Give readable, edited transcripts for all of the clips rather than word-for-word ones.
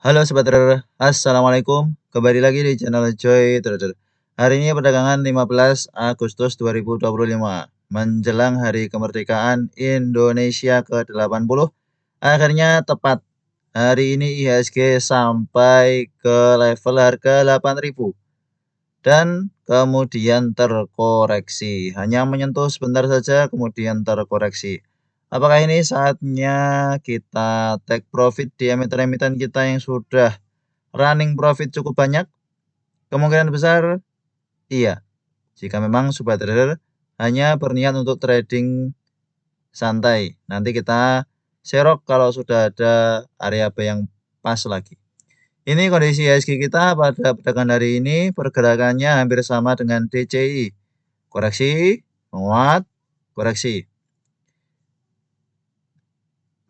Halo Sobat Trader, Assalamualaikum. Kembali lagi di channel Joy Trader. Hari ini perdagangan 15 Agustus 2025, menjelang Hari Kemerdekaan Indonesia ke-80. Akhirnya tepat hari ini IHSG sampai ke level harga 8.000 dan kemudian terkoreksi. Hanya menyentuh sebentar saja kemudian terkoreksi. Apakah ini saatnya kita take profit di emiten-emiten kita yang sudah running profit cukup banyak? Kemungkinan besar iya. Jika memang Sobat Trader hanya berniat untuk trading santai. Nanti kita serok kalau sudah ada area B yang pas lagi. Ini kondisi IHSG kita pada perdagangan hari ini pergerakannya hampir sama dengan DCI. Koreksi, menguat, koreksi.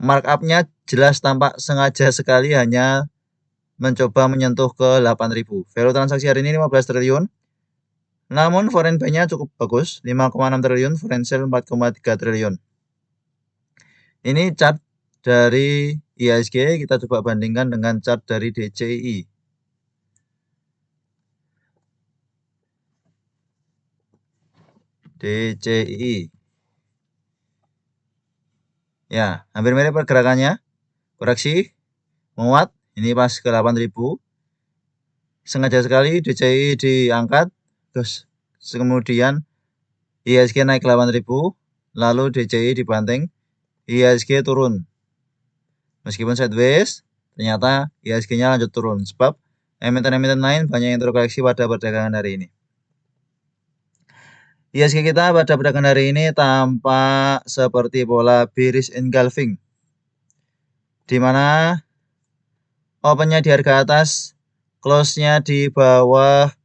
Markupnya jelas tampak sengaja sekali hanya mencoba menyentuh ke 8.000. Value transaksi hari ini 15 triliun. Namun foreign buy-nya cukup bagus, 5,6 triliun, foreign sale 4,3 triliun. Ini chart dari IHSG, kita coba bandingkan dengan chart dari DCI. DCI. Ya, hampir mirip pergerakannya. Koreksi, menguat, ini pas ke 8.000. Sengaja sekali DCI diangkat, terus kemudian IHSG naik ke 8.000, lalu DCI dibanting, IHSG turun. Meskipun sideways, ternyata IHSG-nya lanjut turun, sebab emiten-emiten lain banyak yang terkoreksi pada perdagangan hari ini. IHSG kita pada perdagangan hari ini tampak seperti pola bearish engulfing, di mana opennya di harga atas, close-nya di bawah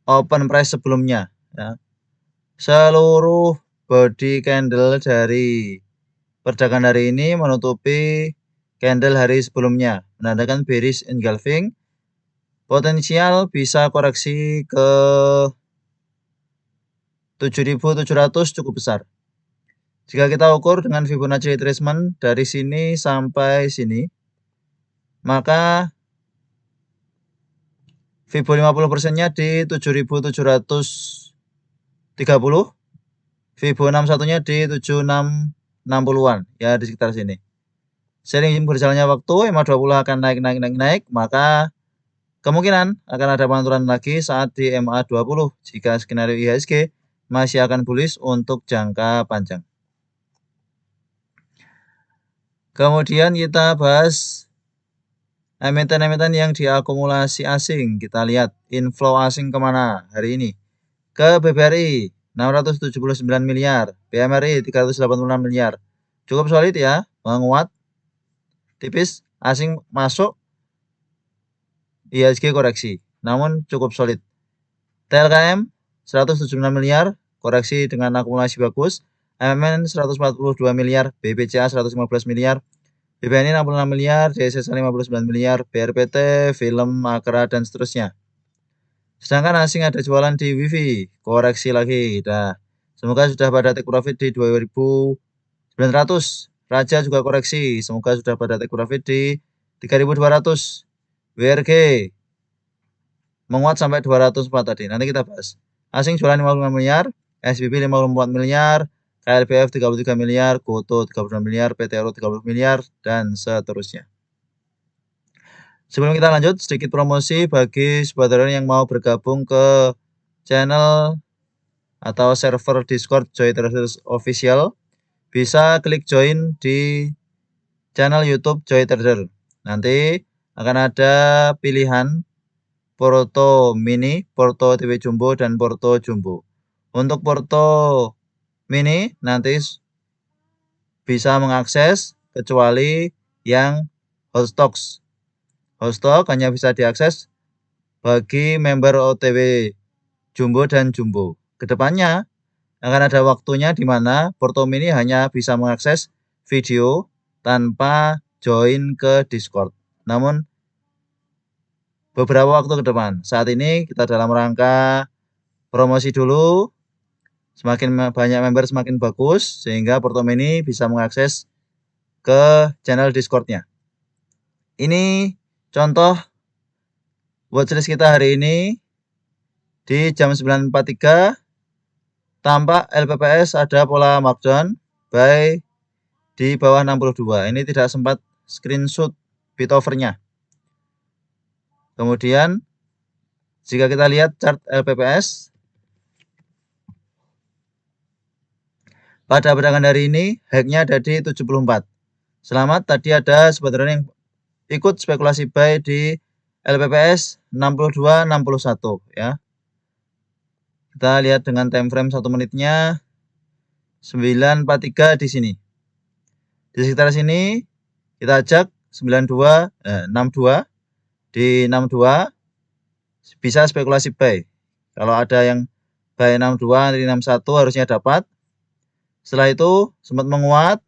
open price sebelumnya. Ya. Seluruh body candle dari perdagangan hari ini menutupi candle hari sebelumnya, menandakan bearish engulfing. Potensial bisa koreksi ke 7.700 cukup besar. Jika kita ukur dengan Fibonacci retracement dari sini sampai sini, maka Fibo 50%-nya di 7.730, Fibo 61-nya di 7660-an, ya di sekitar sini. Seiring berjalannya waktu, EMA 20 akan naik, maka kemungkinan akan ada penguatan lagi saat di MA 20 jika skenario IHSG masih akan bullish untuk jangka panjang. Kemudian kita bahas emiten-emiten yang diakumulasi asing. Kita lihat inflow asing kemana hari ini. Ke BBRI 679 miliar, BMRI 386 miliar. Cukup solid ya, menguat tipis, asing masuk, IHSG koreksi, namun cukup solid. TLKM 176 miliar, koreksi dengan akumulasi bagus. MMN 142 miliar, BBCA 115 miliar, BBNI 66 miliar, DSSA 59 miliar, BRPT, Film, Makra, dan seterusnya. Sedangkan asing ada jualan di Wifi, koreksi lagi. Dah, semoga sudah pada take profit di 2.900. Raja juga koreksi, semoga sudah pada take profit di 3.200. WRG menguat sampai 204 tadi. Nanti kita bahas. Asing jualan 55 miliar, SBB 54 miliar, KLBF 33 miliar, GoTo 36 miliar, PTRO 30 miliar, dan seterusnya. Sebelum kita lanjut, sedikit promosi bagi sobat trader yang mau bergabung ke channel atau server Discord Joy Traders Official. Bisa klik join di channel YouTube Joy Trader. Nanti akan ada pilihan Porto Mini, Porto TV Jumbo, dan Porto Jumbo. Untuk Porto Mini nanti bisa mengakses kecuali yang hot stocks. Hot stock hanya bisa diakses bagi member OTW Jumbo dan Jumbo. Kedepannya akan ada waktunya di mana Porto Mini hanya bisa mengakses video tanpa join ke Discord. Namun beberapa waktu ke depan. Saat ini kita dalam rangka promosi dulu. Semakin banyak member semakin bagus, sehingga Porto Mini bisa mengakses ke channel Discord-nya. Ini contoh watchlist kita hari ini di jam 9.43 tampak LPPS ada pola markdown buy di bawah 62. Ini tidak sempat screenshot bid offernya. Kemudian jika kita lihat chart LPPS pada perdagangan hari ini high-nya ada di 74. Selamat, tadi ada sebenarnya yang ikut spekulasi buy di LPPS 62.61 ya. Kita lihat dengan time frame 1 menitnya 9.43 di sini. Di sekitar sini kita ajak 62 di 62 bisa spekulasi buy. Kalau ada yang buy 62 di 61 harusnya dapat. Setelah itu sempat menguat,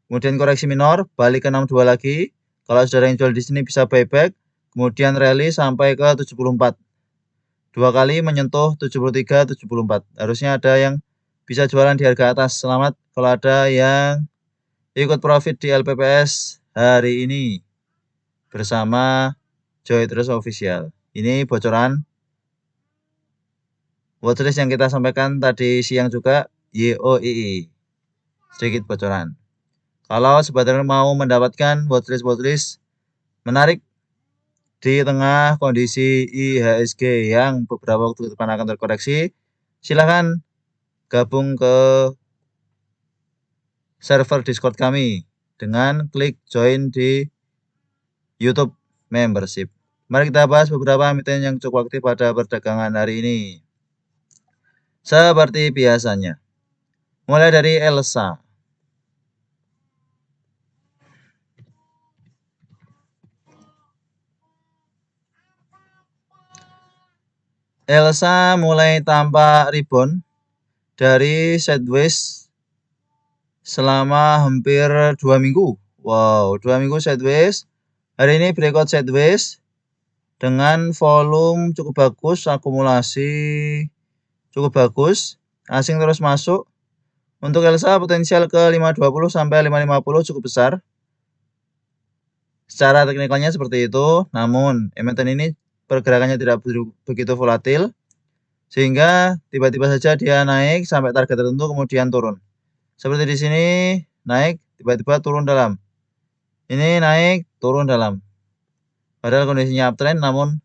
kemudian koreksi minor, balik ke 62 lagi. Kalau saudara yang jual di sini bisa buyback, kemudian rally sampai ke 74. 2 kali menyentuh 73, 74. Harusnya ada yang bisa jualan di harga atas. Selamat kalau ada yang ikut profit di LPPS hari ini bersama Joy Traders Official. Ini bocoran watchlist yang kita sampaikan tadi siang juga, YOII. Sedikit bocoran. Kalau sebenarnya mau mendapatkan watchlist menarik di tengah kondisi IHSG yang beberapa waktu ke depan akan terkoreksi, silahkan gabung ke server Discord kami dengan klik join di YouTube membership. Mari kita bahas beberapa emiten yang cukup aktif pada perdagangan hari ini. Seperti biasanya, mulai dari Elsa. Elsa mulai tampak rebound dari sideways selama hampir 2 minggu. Wow, 2 minggu sideways. Hari ini breakout sideways dengan volume cukup bagus, akumulasi cukup bagus, asing terus masuk. Untuk Elsa potensial ke 520 sampai 550 cukup besar. Secara teknikalnya seperti itu, namun emiten ini pergerakannya tidak begitu volatil, sehingga tiba-tiba saja dia naik sampai target tertentu kemudian turun. Seperti di sini naik tiba-tiba turun dalam. Ini naik turun dalam. Padahal kondisinya uptrend namun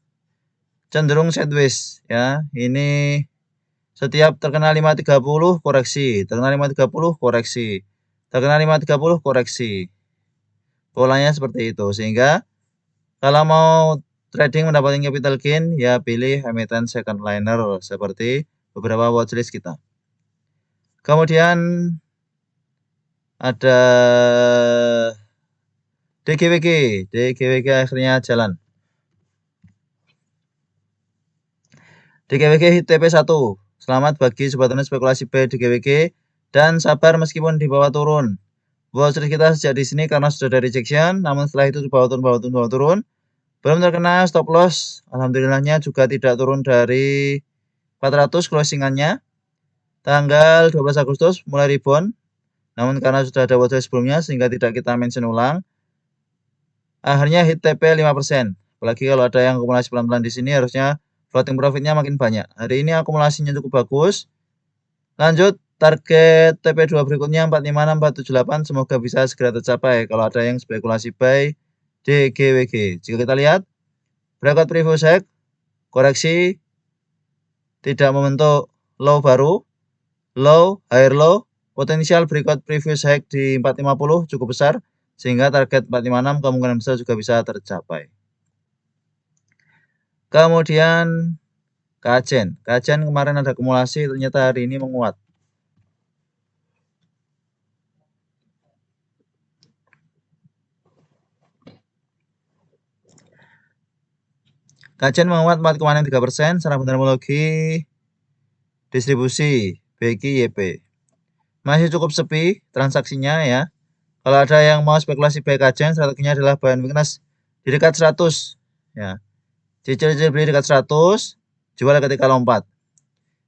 cenderung sideways ya. Ini setiap terkena 530 koreksi, terkena 530 koreksi, terkena 530 koreksi. Polanya seperti itu, sehingga kalau mau trading mendapatkan capital gain ya pilih emiten second liner seperti beberapa watchlist kita. Kemudian ada DGWG akhirnya jalan. DGWG hit TP1. Selamat bagi sobat traders spekulasi buy DGWG dan sabar meskipun di bawah turun. Watchlist kita sejak di sini karena sudah ada rejection, namun setelah itu di bawah turun. Belum terkena stop loss. Alhamdulillahnya juga tidak turun dari 400 closingannya. Tanggal 12 Agustus mulai rebound. Namun karena sudah ada watchlist sebelumnya sehingga tidak kita mention ulang. Akhirnya hit TP 5%. Apalagi kalau ada yang akumulasi pelan-pelan di sini harusnya floating profitnya makin banyak. Hari ini akumulasinya cukup bagus. Lanjut target TP2 berikutnya 456, 478 semoga bisa segera tercapai kalau ada yang spekulasi buy DGWG. Jika kita lihat breakout previous high koreksi tidak membentuk low baru, low, higher low, potensial breakout previous high di 450 cukup besar sehingga target 456 kemungkinan besar juga bisa tercapai. Kemudian Kajen kemarin ada akumulasi ternyata hari ini menguat. Kajen menguat 4,3% secara fundamental distribusi BQYP. Masih cukup sepi transaksinya ya. Kalau ada yang mau spekulasi buy Kajen, strateginya adalah buy and weakness di dekat 100 ya. Cicil beli dekat 100, jual ketika lompat.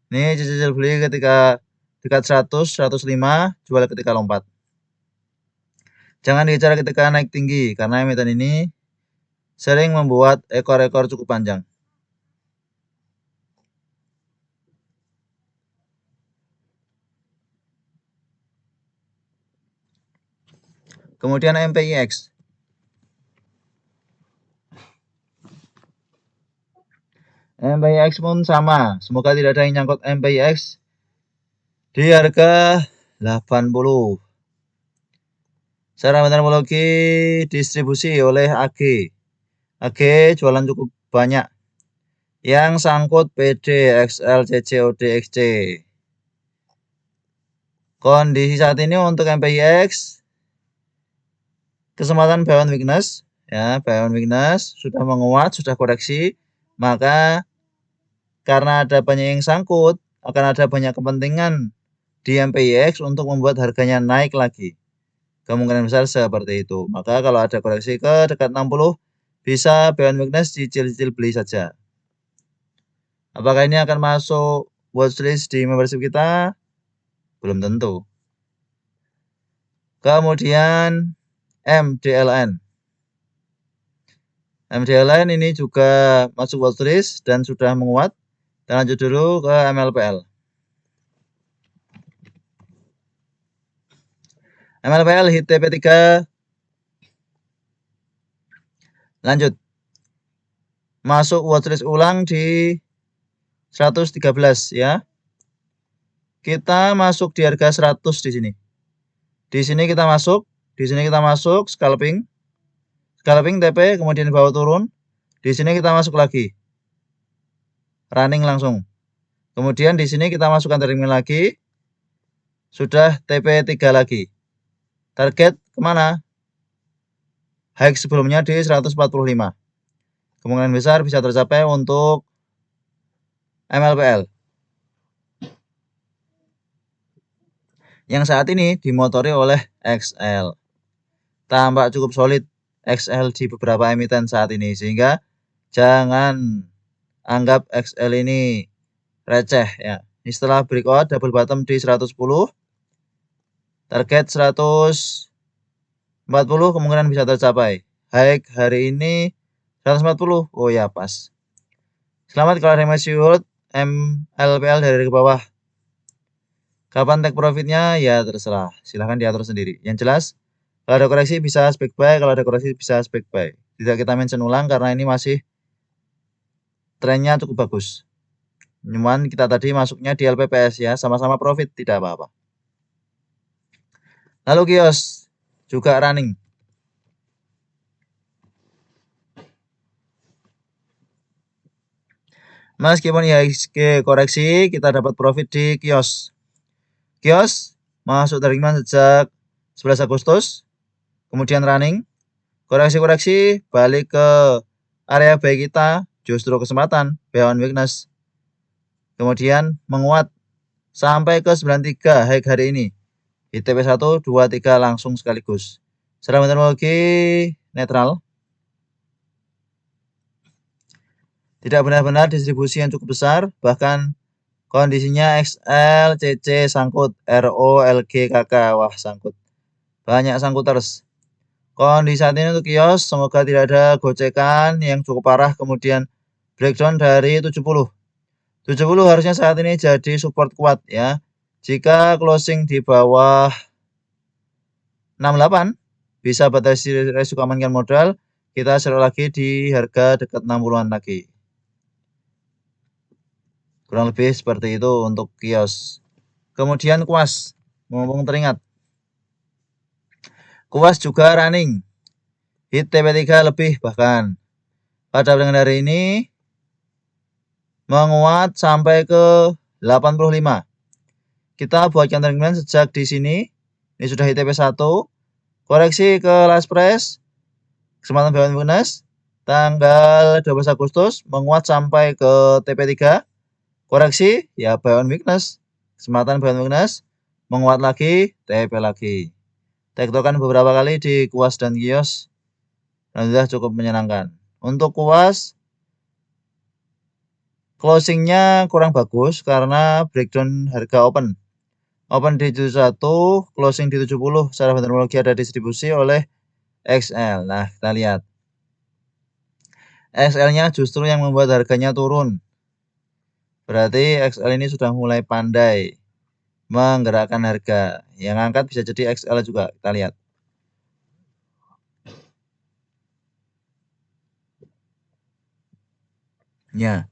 Ini cicil beli ketika dekat 100, 105, jual ketika lompat. Jangan dikejar ketika naik tinggi karena emiten ini sering membuat ekor-ekor cukup panjang. Kemudian MPIX. MPIX pun sama. Semoga tidak ada yang nyangkut MPIX di harga 80. Secara meteorologi distribusi oleh AG. AG jualan cukup banyak. Yang sangkut PD, XL, CC, OD, XC. Kondisi saat ini untuk MPIX kesempatan buy on weakness, ya, buy on weakness sudah menguat, sudah koreksi, maka karena ada banyak yang sangkut, akan ada banyak kepentingan di MPIX untuk membuat harganya naik lagi. Kemungkinan besar seperti itu. Maka kalau ada koreksi ke dekat 60, bisa buy on weakness cicil-cicil beli saja. Apakah ini akan masuk watchlist di membership kita? Belum tentu. Kemudian MDLN. MDLN ini juga masuk watchlist dan sudah menguat. Kita lanjut dulu ke MLPL. MLPL hit TP3. Lanjut. Masuk watchlist ulang di 113 ya. Kita masuk di harga 100 di sini. Di sini kita masuk, scalping. Scalping TP kemudian bawa turun. Di sini kita masuk lagi. Running langsung. Kemudian di sini kita masukkan terminal lagi. Sudah TP3 lagi. Target kemana? High sebelumnya di 145. Kemungkinan besar bisa tercapai untuk MLPL. Yang saat ini dimotori oleh XL. Tampak cukup solid XL di beberapa emiten saat ini. Sehingga jangan anggap XL ini receh ya. Ini setelah breakout double bottom di 110. Target 140 kemungkinan bisa tercapai. High hari ini 140. Oh ya, pas. Selamat kalau ada yang masih hold MLPL dari ke bawah. Kapan take profitnya? Ya terserah. Silahkan diatur sendiri. Yang jelas, kalau ada koreksi bisa spek buy. Kalau ada koreksi bisa spek buy. Tidak kita mention ulang karena ini masih trennya cukup bagus. Cuman kita tadi masuknya di LPPS ya. Sama-sama profit, tidak apa-apa. Lalu kios juga running. Meskipun IHSG koreksi, kita dapat profit di kios. Kios masuk tariman sejak 11 Agustus, kemudian running, koreksi-koreksi, balik ke area buy kita, justru kesempatan, buy on weakness. Kemudian menguat sampai ke 93 high hari ini. ITP 1, 2, 3 langsung sekaligus. Secara meteorologi netral. Tidak benar-benar distribusi yang cukup besar, bahkan kondisinya XL, CC, sangkut, RO, LG, KK. Wah, sangkut. Banyak sangkuters. Kondisi saat ini untuk kios, semoga tidak ada gocekan yang cukup parah, kemudian breakdown dari 70. 70 harusnya saat ini jadi support kuat ya. Jika closing di bawah 68, bisa batasi resiko amankan modal. Kita share lagi di harga dekat 60-an lagi. Kurang lebih seperti itu untuk kios. Kemudian kuas, mumpung teringat. Kuas juga running. Hit TP3 lebih bahkan. Pada perdagangan hari ini menguat sampai ke 85. Kita buat counter incline sejak di sini. Ini sudah hit TP1. Koreksi ke last price. Kesempatan buy on weakness. Tanggal 12 Agustus menguat sampai ke TP3. Koreksi ya buy on weakness. Kesempatan buy on weakness. Menguat lagi, TP lagi. Tektokan beberapa kali di kuas dan kios. Alhamdulillah cukup menyenangkan. Untuk kuas, closingnya kurang bagus karena breakdown harga open. Open di 71, closing di 70. Secara meteorologi ada distribusi oleh XL. Nah, kita lihat. XL-nya justru yang membuat harganya turun. Berarti XL ini sudah mulai pandai menggerakkan harga. Yang angkat bisa jadi XL juga, kita lihat. Ya,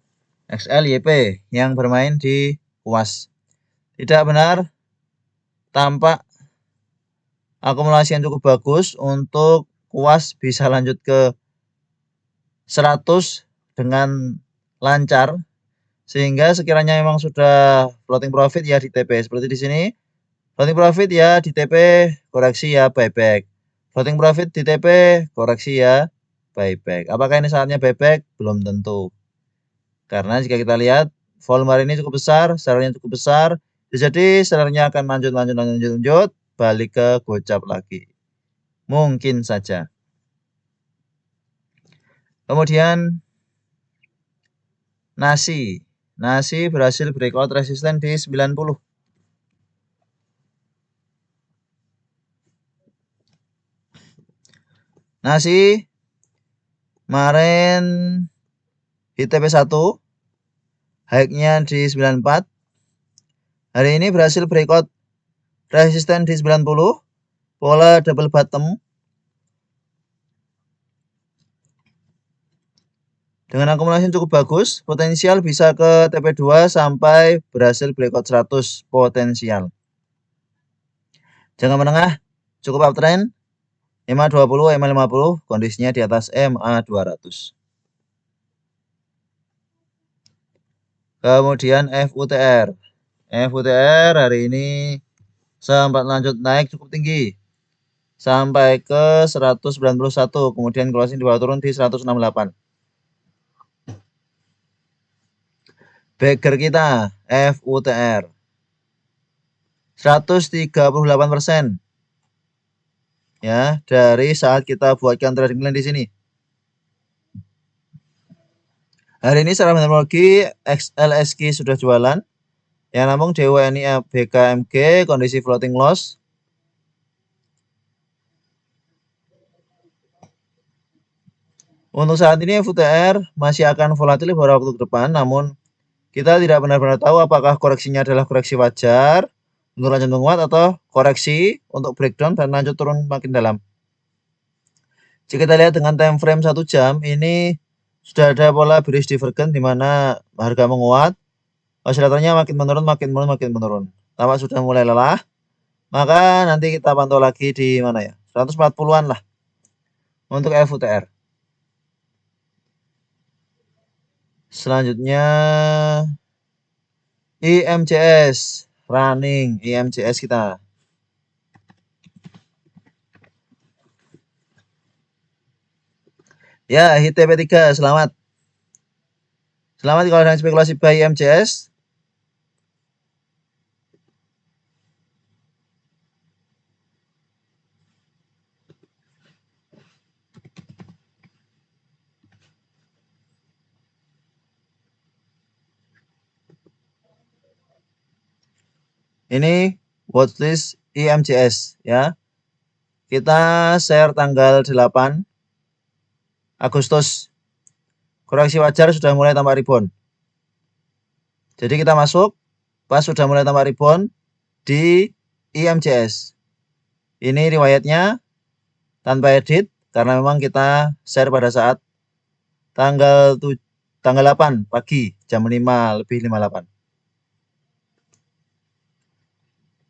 XL YP yang bermain di UAS. Tidak benar, tampak akumulasi yang cukup bagus untuk UAS bisa lanjut ke 100 dengan lancar, sehingga sekiranya memang sudah floating profit ya di TP seperti di sini. Floating profit ya di TP, koreksi ya buyback. Floating profit di TP, koreksi ya buyback. Apakah ini saatnya buyback? Belum tentu. Karena jika kita lihat volume hari ini cukup besar, sellernya cukup besar, jadi sellernya akan lanjut, balik ke gocap lagi. Mungkin saja. Kemudian nasi berhasil breakout resisten di 90. Nasi kemarin di TP1 high-nya di 94. Hari ini berhasil breakout resisten di 90, pola double bottom. Dengan akumulasi yang cukup bagus, potensial bisa ke TP2 sampai berhasil breakout 100 potensial. Jangka menengah cukup uptrend, MA20, MA50, kondisinya di atas MA200. Kemudian FUTR. FUTR hari ini sempat lanjut naik cukup tinggi sampai ke 191, kemudian closing di bawah turun di 168. Bagger kita FUTR 138% ya dari saat kita buatkan trading plan di sini. Hari ini secara metodologi XLSQ sudah jualan. Yang namun DWNI BKMG kondisi floating loss. Untuk saat ini FUTR masih akan volatil beberapa waktu ke depan, namun kita tidak benar-benar tahu apakah koreksinya adalah koreksi wajar untuk lanjut menguat atau koreksi untuk breakdown dan lanjut turun makin dalam. Jika kita lihat dengan time frame 1 jam, ini sudah ada pola bearish divergence di mana harga menguat, osilatornya makin menurun. Tampak sudah mulai lelah, maka nanti kita pantau lagi di mana ya, 140-an lah untuk FUTR. Selanjutnya IMCS running, IMCS kita. Ya, hit TP3, selamat. Selamat kalau sedang spekulasi buy IMCS. Ini watchlist IMCS ya. Kita share tanggal 8 Agustus. Koreksi wajar sudah mulai tambah rebound. Jadi kita masuk pas sudah mulai tambah rebound di IMCS. Ini riwayatnya tanpa edit karena memang kita share pada saat tanggal 8 pagi jam 5:58.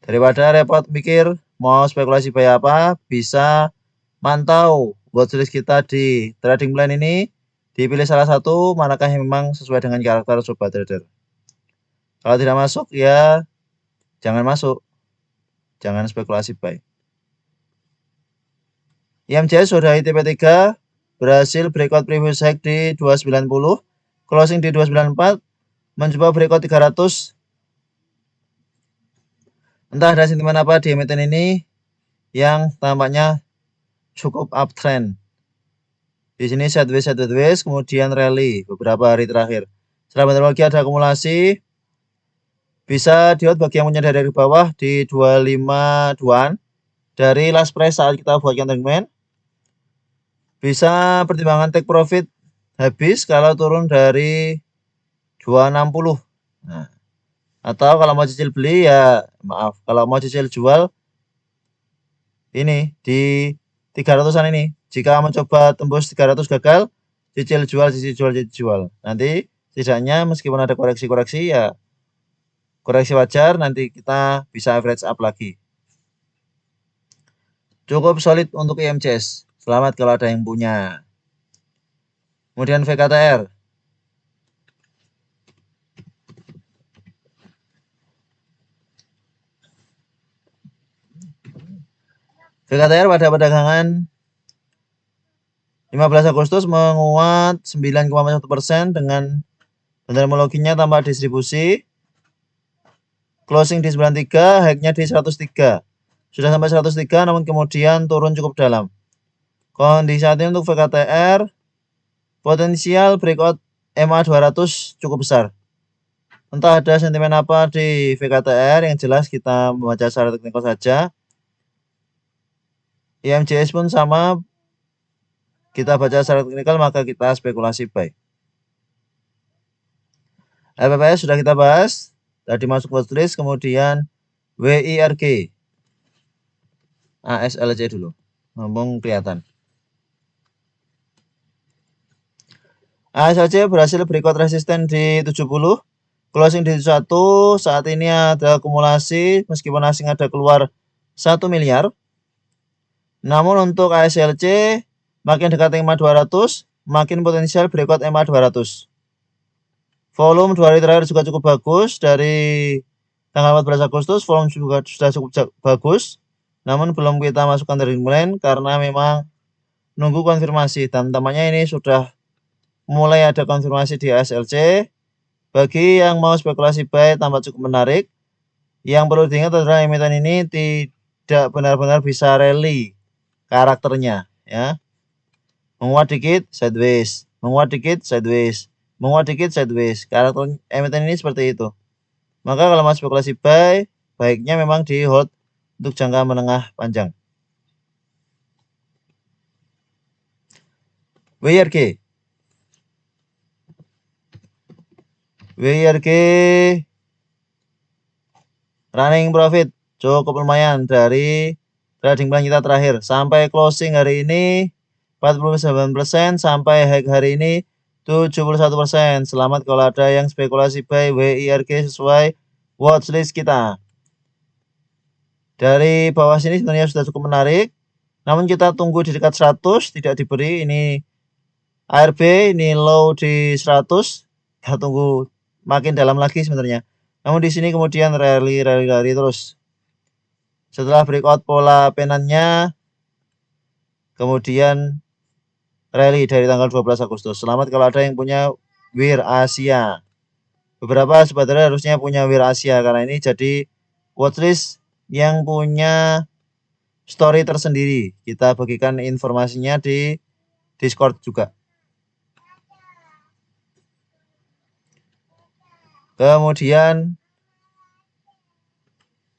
Daripada repot mikir mau spekulasi buy apa, bisa mantau watchlist kita di trading plan ini, dipilih salah satu manakah yang memang sesuai dengan karakter sobat trader. Kalau tidak masuk ya jangan masuk, jangan spekulasi buy. IMCS sudah ITP3 berhasil breakout previous high di 290, closing di 294, mencoba breakout 300. Entah ada sentimen apa di emiten ini yang tampaknya cukup uptrend. Di sini sideways, kemudian rally beberapa hari terakhir. Setelah bentar lagi ada akumulasi, bisa diot bagi yang menyadari dari bawah di 252-an dari last price saat kita buatkan segmen. Bisa pertimbangan take profit habis kalau turun dari 260. Nah, atau kalau mau cicil beli ya maaf, kalau mau cicil jual ini di 300-an ini. Jika mencoba tembus 300 gagal, cicil jual, cicil jual, cicil jual. Nanti setidaknya meskipun ada koreksi-koreksi ya koreksi wajar, nanti kita bisa average up lagi. Cukup solid untuk IMCS. Selamat kalau ada yang punya. Kemudian VKTR. VKTR pada perdagangan 15 Agustus menguat 9,1% dengan terminologinya tanpa distribusi. Closing di 93, high-nya di 103. Sudah sampai 103 namun kemudian turun cukup dalam. Kondisi saat ini untuk VKTR potensial breakout MA 200 cukup besar. Entah ada sentimen apa di VKTR, yang jelas kita membaca secara teknikal saja. IMJS pun sama, kita baca secara teknikal maka kita spekulasi buy. LPPS sudah kita bahas, tadi masuk watchlist, kemudian WIRG. ASLC dulu, ngomong kelihatan. ASLC berhasil breakout resisten di 70, closing di 71, saat ini ada akumulasi meskipun asing ada keluar 1 miliar. Namun untuk ASLC makin dekat EMA 200, makin potensial breakout EMA 200. Volume 2 hari terakhir juga cukup bagus, dari tanggal 14 Agustus volume juga sudah cukup bagus. Namun belum kita masukkan dari mulai karena memang nunggu konfirmasi, dan tampaknya ini sudah mulai ada konfirmasi di ASLC. Bagi yang mau spekulasi buy tampak cukup menarik. Yang perlu diingat adalah emiten ini tidak benar-benar bisa rally karakternya, ya. Menguat dikit sideways, menguat dikit sideways, menguat dikit sideways. Karakter emiten ini seperti itu. Maka kalau mau spekulasi buy, baiknya memang di hold untuk jangka menengah panjang. WIRG. WIRG running profit cukup lumayan dari trading plan kita terakhir. Sampai closing hari ini 49%, sampai high hari ini 71%. Selamat kalau ada yang spekulasi buy WIRG sesuai watchlist kita. Dari bawah sini sebenarnya sudah cukup menarik, namun kita tunggu di dekat 100, tidak diberi. Ini ARB, ini low di 100, kita tunggu makin dalam lagi sebenarnya. Namun di sini kemudian rally terus. Setelah breakout pola penannya, kemudian rally dari tanggal 12 Agustus. Selamat kalau ada yang punya WIR Asia. Beberapa sebenarnya harusnya punya WIR Asia, karena ini jadi watchlist yang punya story tersendiri. Kita bagikan informasinya di Discord juga. Kemudian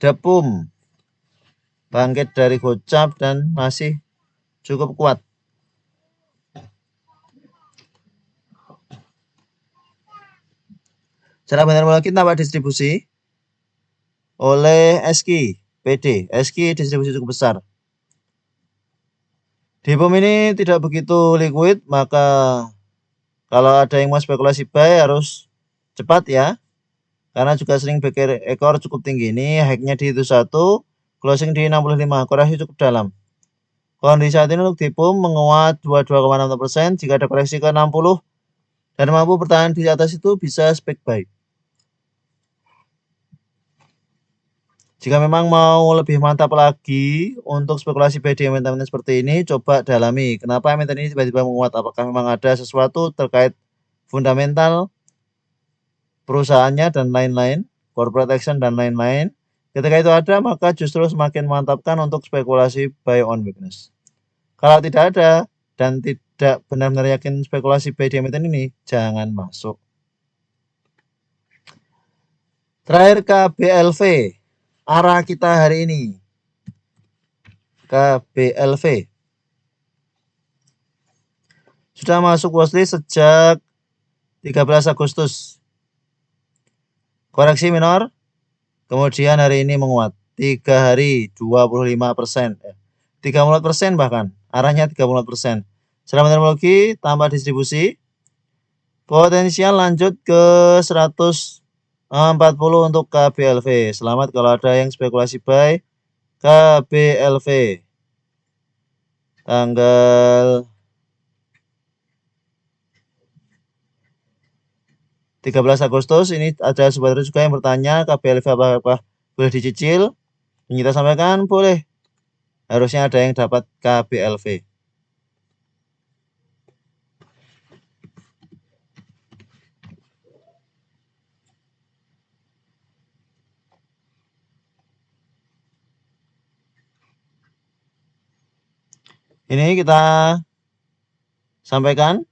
Dapum bangkit dari gocap dan masih cukup kuat. Cara benar-benar kita tampak distribusi oleh SKI PD. SKI distribusi cukup besar. Dapum ini tidak begitu liquid, maka kalau ada yang mau spekulasi buy harus cepat ya, karena juga sering back ekor cukup tinggi. Ini high-nya di 71, closing di 65, koreksi cukup dalam. Kondisi saat ini untuk Dapum menguat 22,6%. Jika ada koreksi ke 60 dan mampu bertahan di atas itu, bisa spek buy. Jika memang mau lebih mantap lagi untuk spekulasi buy di emiten seperti ini, coba dalami kenapa emiten ini tiba-tiba menguat. Apakah memang ada sesuatu terkait fundamental perusahaannya dan lain-lain, corporate action dan lain-lain. Ketika itu ada, maka justru semakin mantapkan untuk spekulasi buy on weakness. Kalau tidak ada dan tidak benar-benar yakin spekulasi buy di emiten ini, jangan masuk. Terakhir KBLV, arah kita hari ini. KBLV Sudah masuk watchlist sejak 13 Agustus. Koreksi minor. Kemudian hari ini menguat. 3 hari 25%. 30% bahkan. Arahnya 30%. Secara meteorologi tambah distribusi. Potensial lanjut ke 140 untuk KBLV. Selamat kalau ada yang spekulasi buy KBLV. Tanggal 13 Agustus ini ada sobat juga yang bertanya KBLV apakah boleh dicicil. Yang kita sampaikan boleh. Harusnya ada yang dapat KBLV. Ini kita sampaikan.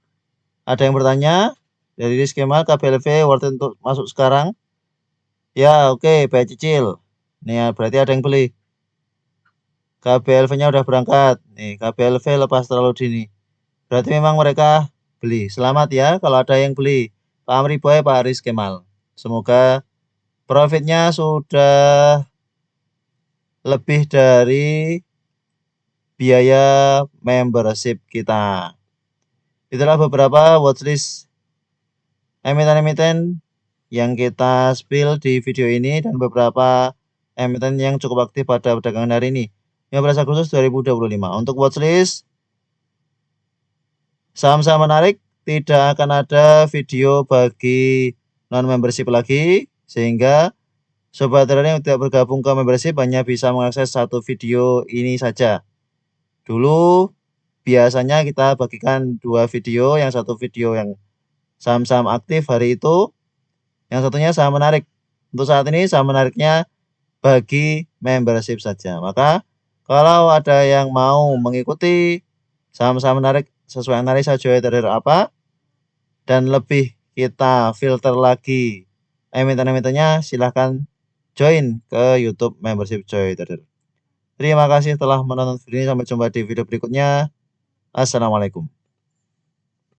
Ada yang bertanya dari skema KBLV worth it untuk masuk sekarang. Ya oke, buy cicil. Nih berarti ada yang beli. KBLV-nya udah berangkat. Nih KBLV lepas terlalu dini. Berarti memang mereka beli. Selamat ya kalau ada yang beli. Pak Amri Boy, Pak Aris Kemal. Semoga profitnya sudah lebih dari biaya membership kita. Itulah beberapa watchlist emiten-emiten yang kita spill di video ini dan beberapa emiten yang cukup aktif pada perdagangan hari ini 15 Agustus 2025. Untuk watchlist saham-saham menarik tidak akan ada video bagi non membership lagi, sehingga sobat trader yang tidak bergabung ke membership hanya bisa mengakses satu video ini saja. Dulu biasanya kita bagikan 2 video, yang satu video yang saham-saham aktif hari itu, yang satunya saham menarik. Untuk saat ini saham menariknya bagi membership saja. Maka kalau ada yang mau mengikuti saham-saham menarik sesuai analisa Joy Trader apa dan lebih kita filter lagi emiten-emitennya, silahkan join ke YouTube membership Joy Trader. Terima kasih telah menonton video ini. Sampai jumpa di video berikutnya. Assalamualaikum.